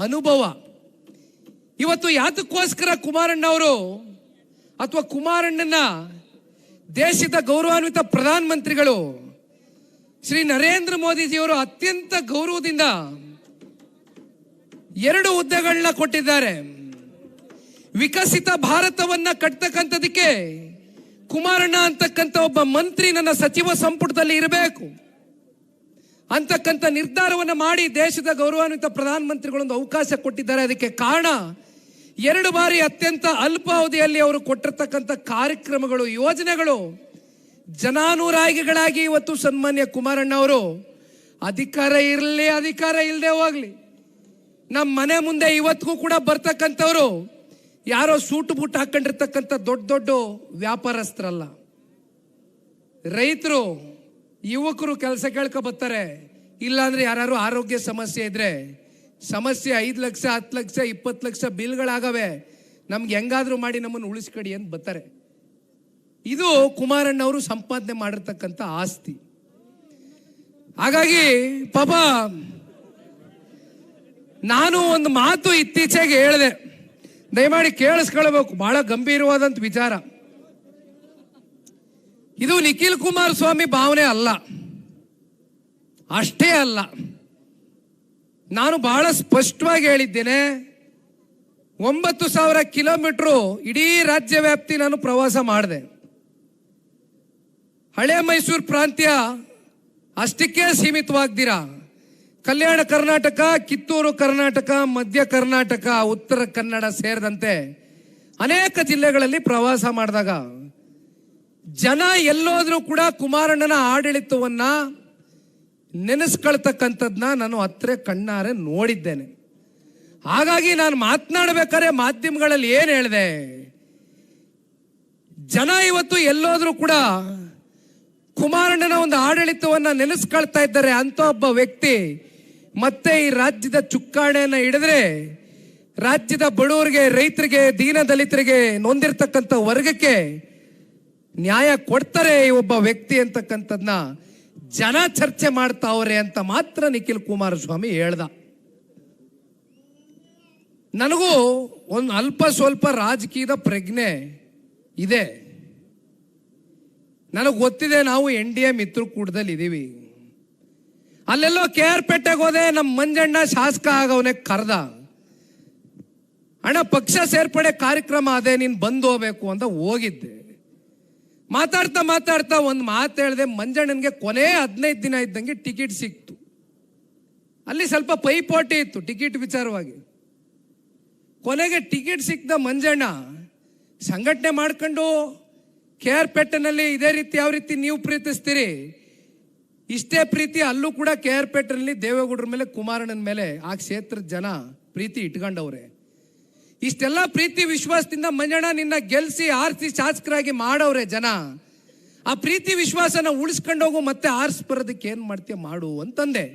ಅನುಭವ. ಇವತ್ತು ಯಾತಕ್ಕೋಸ್ಕರ ಕುಮಾರಣ್ಣ ಅವರು ಅಥವಾ ಕುಮಾರಣ್ಣನ ದೇಶದ ಗೌರವಾನ್ವಿತ ಪ್ರಧಾನಮಂತ್ರಿಗಳು ಶ್ರೀ ನರೇಂದ್ರ ಮೋದಿಜಿಯವರು ಅತ್ಯಂತ ಗೌರವದಿಂದ 2 ಹುದ್ದೆಗಳನ್ನ ಕೊಟ್ಟಿದ್ದಾರೆ. ವಿಕಸಿತ ಭಾರತವನ್ನ ಕಟ್ತಕ್ಕಂಥದಕ್ಕೆ ಕುಮಾರಣ್ಣ ಅಂತಕ್ಕಂಥ ಒಬ್ಬ ಮಂತ್ರಿ ನನ್ನ ಸಚಿವ ಸಂಪುಟದಲ್ಲಿ ಇರಬೇಕು ಅಂತಕ್ಕಂಥ ನಿರ್ಧಾರವನ್ನು ಮಾಡಿ ದೇಶದ ಗೌರವಾನ್ವಿತ ಪ್ರಧಾನಮಂತ್ರಿಗಳೊಂದು ಅವಕಾಶ ಕೊಟ್ಟಿದ್ದಾರೆ. ಅದಕ್ಕೆ ಕಾರಣ 2 ಬಾರಿ ಅತ್ಯಂತ ಅಲ್ಪಾವಧಿಯಲ್ಲಿ ಅವರು ಕೊಟ್ಟಿರ್ತಕ್ಕಂಥ ಕಾರ್ಯಕ್ರಮಗಳು, ಯೋಜನೆಗಳು ಜನಾನುರಾಗಿಗಳಾಗಿ ಇವತ್ತು ಸನ್ಮಾನ್ಯ ಕುಮಾರಣ್ಣ ಅವರು ಅಧಿಕಾರ ಇರಲಿ ಅಧಿಕಾರ ಇಲ್ಲದೆ ಹೋಗ್ಲಿ ನಮ್ಮ ಮನೆ ಮುಂದೆ ಇವತ್ತಿಗೂ ಕೂಡ ಬರ್ತಕ್ಕಂಥವ್ರು ಯಾರೋ ಸೂಟು ಬೂಟ್ ಹಾಕೊಂಡಿರ್ತಕ್ಕಂಥ ದೊಡ್ಡ ದೊಡ್ಡ ವ್ಯಾಪಾರಸ್ಥರಲ್ಲ. ರೈತರು ಯುವಕರು ಕೆಲಸ ಕೇಳ್ಕೊ ಬರ್ತಾರೆ. ಇಲ್ಲಾಂದ್ರೆ ಯಾರು ಆರೋಗ್ಯ ಸಮಸ್ಯೆ ಇದ್ರೆ ಸಮಸ್ಯೆ 5 ಲಕ್ಷ 10 ಲಕ್ಷ 20 ಲಕ್ಷ ಬಿಲ್ಗಳಾಗವೆ, ನಮ್ಗೆ ಹೆಂಗಾದ್ರೂ ಮಾಡಿ ನಮ್ಮನ್ನು ಉಳಿಸ್ಕಡಿ ಅಂತ ಬರ್ತಾರೆ. ಇದು ಕುಮಾರಣ್ಣ ಅವರು ಸಂಪಾದನೆ ಮಾಡಿರ್ತಕ್ಕಂಥ ಆಸ್ತಿ. ಹಾಗಾಗಿ ಪಾಪ ನಾನು ಒಂದು ಮಾತು ಇತ್ತೀಚೆಗೆ ಹೇಳಿದೆ, ದಯಮಾಡಿ ಕೇಳಿಸ್ಕೊಳ್ಬೇಕು, ಬಹಳ ಗಂಭೀರವಾದಂತ ವಿಚಾರ ಇದು. ನಿಖಿಲ್ ಕುಮಾರಸ್ವಾಮಿ ಭಾವನೆ ಅಲ್ಲ, ಅಷ್ಟೇ ಅಲ್ಲ. ನಾನು ಬಹಳ ಸ್ಪಷ್ಟವಾಗಿ ಹೇಳಿದ್ದೇನೆ, 9,000 ಕಿಲೋಮೀಟರ್ ಇಡೀ ರಾಜ್ಯ ವ್ಯಾಪ್ತಿ ನಾನು ಪ್ರವಾಸ ಮಾಡಿದೆ. ಹಳೆ ಮೈಸೂರು ಪ್ರಾಂತ್ಯ ಅಷ್ಟಕ್ಕೆ ಸೀಮಿತವಾಗ್ದಿರಾ ಕಲ್ಯಾಣ ಕರ್ನಾಟಕ, ಕಿತ್ತೂರು ಕರ್ನಾಟಕ, ಮಧ್ಯ ಕರ್ನಾಟಕ, ಉತ್ತರ ಕನ್ನಡ ಸೇರಿದಂತೆ ಅನೇಕ ಜಿಲ್ಲೆಗಳಲ್ಲಿ ಪ್ರವಾಸ ಮಾಡಿದಾಗ ಜನ ಎಲ್ಲೋದ್ರೂ ಕೂಡ ಕುಮಾರಣ್ಣನ ಆಡಳಿತವನ್ನ ನೆನೆಸ್ಕೊಳ್ತಕ್ಕಂಥದ್ನ ನಾನು ಹತ್ರ ಕಣ್ಣಾರೆ ನೋಡಿದ್ದೇನೆ. ಹಾಗಾಗಿ ನಾನು ಮಾತನಾಡಬೇಕಾದ್ರೆ ಮಾಧ್ಯಮಗಳಲ್ಲಿ ಏನು ಹೇಳಿದೆ, ಜನ ಇವತ್ತು ಎಲ್ಲೋದ್ರೂ ಕೂಡ ಕುಮಾರಣ್ಣನ ಒಂದು ಆಡಳಿತವನ್ನ ನೆನೆಸ್ಕೊಳ್ತಾ ಇದ್ದಾರೆ ಅಂತ ಒಬ್ಬ ವ್ಯಕ್ತಿ ಮತ್ತೆ ಈ ರಾಜ್ಯದ ಚುಕ್ಕಾಣಿಯನ್ನ ಹಿಡಿದ್ರೆ ರಾಜ್ಯದ ಬಡವರಿಗೆ, ರೈತರಿಗೆ, ದೀನ ದಲಿತರಿಗೆ, ನೊಂದಿರ್ತಕ್ಕಂಥ ವರ್ಗಕ್ಕೆ ನ್ಯಾಯ ಕೊಡ್ತಾರೆ ಈ ಒಬ್ಬ ವ್ಯಕ್ತಿ ಅಂತಕ್ಕಂಥದ್ನ ಜನ ಚರ್ಚೆ ಮಾಡ್ತಾವ್ರೆ ಅಂತ ಮಾತ್ರ ನಿಖಿಲ್ ಕುಮಾರಸ್ವಾಮಿ ಹೇಳ್ದ. ನನಗೂ ಒಂದು ಅಲ್ಪ ಸ್ವಲ್ಪ ರಾಜಕೀಯದ ಪ್ರಜ್ಞೆ ಇದೆ. ನನಗೆ ಗೊತ್ತಿದೆ, ನಾವು NDA ಮಿತ್ರಕೂಟದಲ್ಲಿ ಇದ್ದೀವಿ. ಅಲ್ಲೆಲ್ಲೋ KR ಪೇಟೆಗೆ ಹೋದೆ, ನಮ್ಮ ಮಂಜಣ್ಣ ಶಾಸಕ ಆಗವನೇ ಕರೆದ, ಅಣ್ಣ ಪಕ್ಷ ಸೇರ್ಪಡೆ ಕಾರ್ಯಕ್ರಮ ಅದೇ, ನೀನು ಬಂದು ಹೋಗ್ಬೇಕು ಅಂತ ಹೋಗಿದ್ದೆ. ಮಾತಾಡ್ತಾ ಮಾತಾಡ್ತಾ ಒಂದು ಮಾತು ಹೇಳಿದೆ, ಮಂಜಣ್ಣನಿಗೆ ಕೊನೆ 15 ದಿನ ಇದ್ದಂಗೆ ಟಿಕೆಟ್ ಸಿಕ್ತು. ಅಲ್ಲಿ ಸ್ವಲ್ಪ ಪೈಪೋಟಿ ಇತ್ತು ಟಿಕೆಟ್ ವಿಚಾರವಾಗಿ. ಕೊನೆಗೆ ಟಿಕೆಟ್ ಸಿಕ್ಕಿದ ಮಂಜಣ್ಣ ಸಂಘಟನೆ ಮಾಡ್ಕೊಂಡು KR ಪೇಟೆನಲ್ಲಿ ಇದೇ ರೀತಿ ಯಾವ ರೀತಿ ನೀವು ಪ್ರೀತಿಸ್ತೀರಿ, ಇಷ್ಟೇ ಪ್ರೀತಿ ಅಲ್ಲೂ ಕೂಡ KR ಪೇಟೆನಲ್ಲಿ ದೇವೇಗೌಡರ ಮೇಲೆ, ಕುಮಾರಣ್ಣನ ಮೇಲೆ ಆ ಕ್ಷೇತ್ರದ ಜನ ಪ್ರೀತಿ ಇಟ್ಕೊಂಡವ್ರೆ. ಇಷ್ಟೆಲ್ಲ ಪ್ರೀತಿ ವಿಶ್ವಾಸದಿಂದ ಮಂಜಣ್ಣ ನಿನ್ನ ಗೆಲ್ಸಿ ಆರಿಸಿ ಶಾಸಕರಾಗಿ ಮಾಡವ್ರೆ ಜನ. ಆ ಪ್ರೀತಿ ವಿಶ್ವಾಸನ ಉಳಿಸ್ಕೊಂಡೋಗು, ಮತ್ತೆ ಆರಿಸಿ ಬರೋದಕ್ಕೆ ಏನು ಮಾಡ್ತೀಯ ಮಾಡು ಅಂತಂದೆ.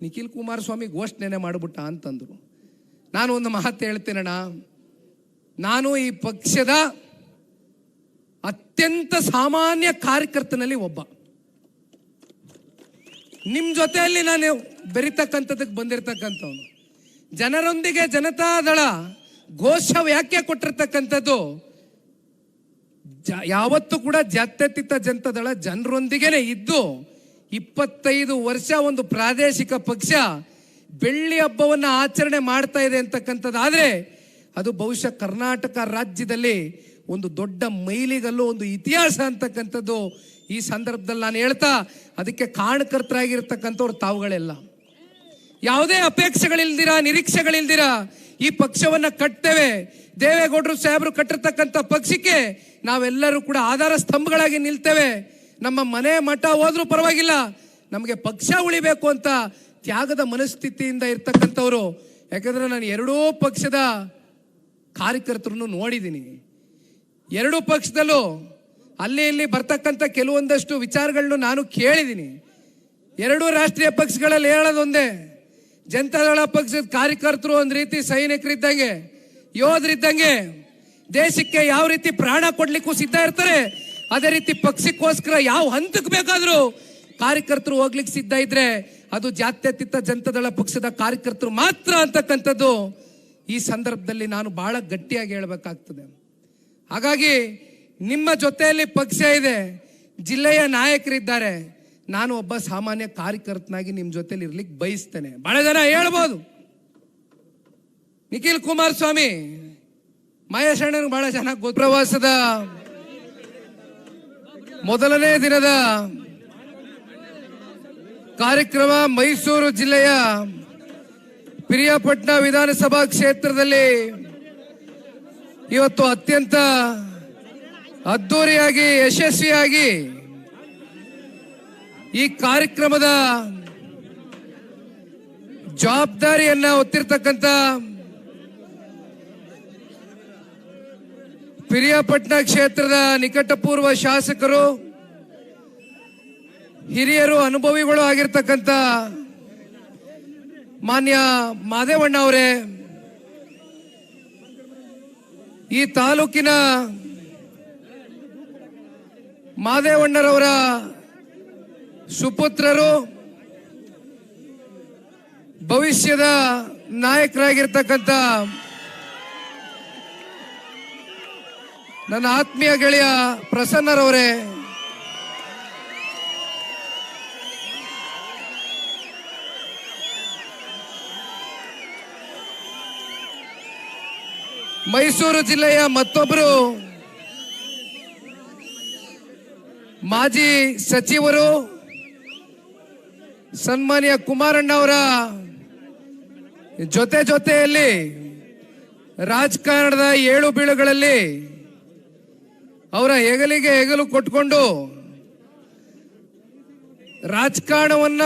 ನಿಖಿಲ್ ಕುಮಾರಸ್ವಾಮಿ ಘೋಷಣೆನೆ ಮಾಡಿಬಿಟ್ಟ ಅಂತಂದ್ರು. ನಾನು ಒಂದು ಮಾತು ಹೇಳ್ತೇನಣ್ಣ, ನಾನು ಈ ಪಕ್ಷದ ಅತ್ಯಂತ ಸಾಮಾನ್ಯ ಕಾರ್ಯಕರ್ತನಲ್ಲಿ ಒಬ್ಬ. ನಿಮ್ಮ ಜೊತೆಯಲ್ಲಿ ನಾನು ಬೆರಿತಕ್ಕಂಥದಕ್ಕೆ ಬಂದಿರತಕ್ಕಂಥವನು. ಜನರೊಂದಿಗೆ ಜನತಾದಳ ಘೋಷ ವ್ಯಾಖ್ಯೆ ಕೊಟ್ಟಿರ್ತಕ್ಕಂಥದ್ದು ಯಾವತ್ತೂ ಕೂಡ ಜಾತ್ಯತೀತ ಜನತಾದಳ ಜನರೊಂದಿಗೆನೆ ಇದ್ದು 25 ವರ್ಷ ಒಂದು ಪ್ರಾದೇಶಿಕ ಪಕ್ಷ ಬೆಳ್ಳಿ ಹಬ್ಬವನ್ನು ಆಚರಣೆ ಮಾಡ್ತಾ ಇದೆ ಅಂತಕ್ಕಂಥದ್ದಾದ್ರೆ ಅದು ಬಹುಶಃ ಕರ್ನಾಟಕ ರಾಜ್ಯದಲ್ಲಿ ಒಂದು ದೊಡ್ಡ ಮೈಲಿಗಲ್ಲು, ಒಂದು ಇತಿಹಾಸ ಅಂತಕ್ಕಂಥದ್ದು ಈ ಸಂದರ್ಭದಲ್ಲಿ ನಾನು ಹೇಳ್ತಾ, ಅದಕ್ಕೆ ಕಾರಣಕರ್ತರಾಗಿರ್ತಕ್ಕಂಥವ್ರು ತಾವುಗಳೆಲ್ಲ. ಯಾವುದೇ ಅಪೇಕ್ಷೆಗಳಿಲ್ದಿರ, ನಿರೀಕ್ಷೆಗಳಿಲ್ದಿರ ಈ ಪಕ್ಷವನ್ನ ಕಟ್ತೇವೆ. ದೇವೇಗೌಡರು ಸಾಹೇಬರು ಕಟ್ಟಿರ್ತಕ್ಕಂಥ ಪಕ್ಷಕ್ಕೆ ನಾವೆಲ್ಲರೂ ಕೂಡ ಆಧಾರ ಸ್ತಂಭಗಳಾಗಿ ನಿಲ್ತೇವೆ. ನಮ್ಮ ಮನೆ ಮಠ ಹೋದ್ರೂ ಪರವಾಗಿಲ್ಲ, ನಮಗೆ ಪಕ್ಷ ಉಳಿಬೇಕು ಅಂತ ತ್ಯಾಗದ ಮನಸ್ಥಿತಿಯಿಂದ ಇರ್ತಕ್ಕಂಥವ್ರು. ಯಾಕಂದ್ರೆ ನಾನು ಎರಡೂ ಪಕ್ಷದ ಕಾರ್ಯಕರ್ತರನ್ನು ನೋಡಿದ್ದೀನಿ. ಎರಡೂ ಪಕ್ಷದಲ್ಲೂ ಅಲ್ಲಿ ಇಲ್ಲಿ ಬರ್ತಕ್ಕಂಥ ಕೆಲವೊಂದಷ್ಟು ವಿಚಾರಗಳನ್ನು ನಾನು ಕೇಳಿದ್ದೀನಿ. ಎರಡೂ ರಾಷ್ಟ್ರೀಯ ಪಕ್ಷಗಳಲ್ಲಿ ಹೇಳೋದೊಂದೇ, ಜನತಾದಳ ಪಕ್ಷದ ಕಾರ್ಯಕರ್ತರು ಒಂದು ರೀತಿ ಸೈನಿಕರಿದ್ದಂಗೆ, ಯೋಧರಿದ್ದಂಗೆ, ದೇಶಕ್ಕೆ ಯಾವ ರೀತಿ ಪ್ರಾಣ ಕೊಡ್ಲಿಕ್ಕೂ ಸಿದ್ಧ ಇರ್ತಾರೆ, ಅದೇ ರೀತಿ ಪಕ್ಷಕ್ಕೋಸ್ಕರ ಯಾವ ಹಂತಕ್ಕೆ ಬೇಕಾದ್ರೂ ಕಾರ್ಯಕರ್ತರು ಹೋಗ್ಲಿಕ್ಕೆ ಸಿದ್ಧ ಇದ್ರೆ ಅದು ಜಾತ್ಯತೀತ ಜನತಾದಳ ಪಕ್ಷದ ಕಾರ್ಯಕರ್ತರು ಮಾತ್ರ ಅಂತಕ್ಕಂಥದ್ದು ಈ ಸಂದರ್ಭದಲ್ಲಿ ನಾನು ಬಹಳ ಗಟ್ಟಿಯಾಗಿ ಹೇಳಬೇಕಾಗ್ತದೆ. ಹಾಗಾಗಿ ನಿಮ್ಮ ಜೊತೆಯಲ್ಲಿ ಪಕ್ಷ ಇದೆ, ಜಿಲ್ಲೆಯ ನಾಯಕರಿದ್ದಾರೆ, ನಾನು ಒಬ್ಬ ಸಾಮಾನ್ಯ ಕಾರ್ಯಕರ್ತನಾಗಿ ನಿಮ್ಮ ಜೊತೆಲಿ ಇರ್ಲಿಕ್ಕೆ ಬಯಸ್ತೇನೆ. ಬಹಳ ಜನ ಹೇಳ್ಬೋದು ನಿಖಿಲ್ ಕುಮಾರಸ್ವಾಮಿ, ಮಹೇಶ್ ಅಣ್ಣನ ಬಹಳ ಜನ ಗೊತ್ತು. ಪ್ರವಾಸದ ಮೊದಲನೇ ದಿನದ ಕಾರ್ಯಕ್ರಮ ಮೈಸೂರು ಜಿಲ್ಲೆಯ ಪಿರಿಯಾಪಟ್ಟಣ ವಿಧಾನಸಭಾ ಕ್ಷೇತ್ರದಲ್ಲಿ ಇವತ್ತು ಅತ್ಯಂತ ಅದ್ದೂರಿಯಾಗಿ ಯಶಸ್ವಿಯಾಗಿ ಈ ಕಾರ್ಯಕ್ರಮದ ಜವಾಬ್ದಾರಿಯನ್ನ ಹೊತ್ತಿರ್ತಕ್ಕಂಥ ಪಿರಿಯಾಪಟ್ಟಣ ಕ್ಷೇತ್ರದ ನಿಕಟಪೂರ್ವ ಶಾಸಕರು, ಹಿರಿಯರು, ಅನುಭವಿಗಳು ಆಗಿರ್ತಕ್ಕಂಥ ಮಾನ್ಯ ಮಾದೇವಣ್ಣ ಅವರೇ, ಈ ತಾಲೂಕಿನ ಮಾದೇವಣ್ಣರವರ ಸುಪುತ್ರರು, ಭವಿಷ್ಯದ ನಾಯಕರಾಗಿರ್ತಕ್ಕಂಥ ನನ್ನ ಆತ್ಮೀಯ ಗೆಳೆಯ ಪ್ರಸನ್ನರವರೇ, ಮೈಸೂರು ಜಿಲ್ಲೆಯ ಮತ್ತೊಬ್ಬರು ಮಾಜಿ ಸಚಿವರು ಸನ್ಮಾನ್ಯ ಕುಮಾರಣ್ಣ ಅವರ ಜೊತೆಯಲ್ಲಿ ರಾಜಕಾರಣದ ಏಳು ಬೀಳುಗಳಲ್ಲಿ ಅವರ ಹೆಗಲಿಗೆ ಹೆಗಲು ಕೊಟ್ಕೊಂಡು ರಾಜಕಾರಣವನ್ನ